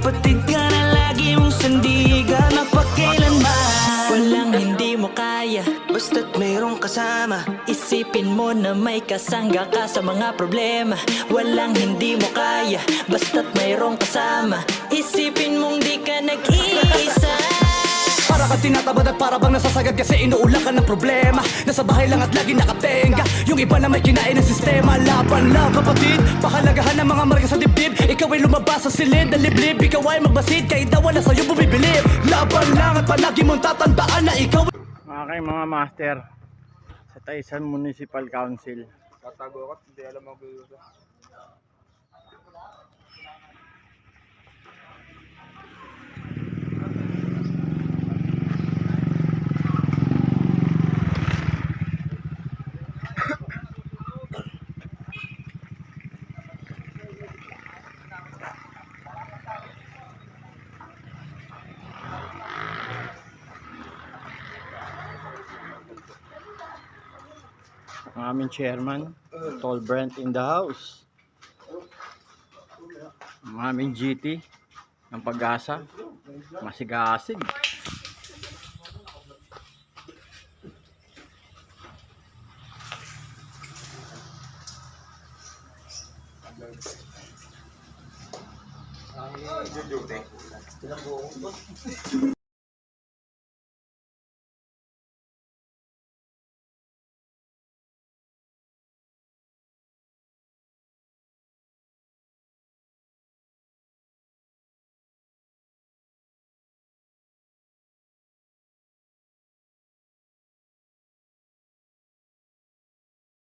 kapatid ka na lagi mong sandigan magpakailanman. Walang hindi mo kaya, Basta't mayroong kasama. isipin mo na may kasangga ka sa mga problema. Walang hindi mo kaya, basta't mayroong kasama. Isipin mong di ka nag-iisa. Para kang tinatabad at para bang nasasagad kasi inuulan ka ng problema. Nasa bahay lang at lagi nakatenga. Yung iba na may kinain ng sistema. Laban lang kapatid, pahalagahan ng mga marka sa dibdib. Ikaw ay lumabas sa silid na liblib. Ikaw ay magbasid kahit daw wala sa'yo bumibilib. Laban lang at palagi mong tatandaan na ikaw. Okay mga master, sa Taysan Municipal Council. Tatago ka, hindi alam mag-uusap. Ang aming chairman, Tall Brent in the house. Ang aming GT ng Pag-asa, masigasig.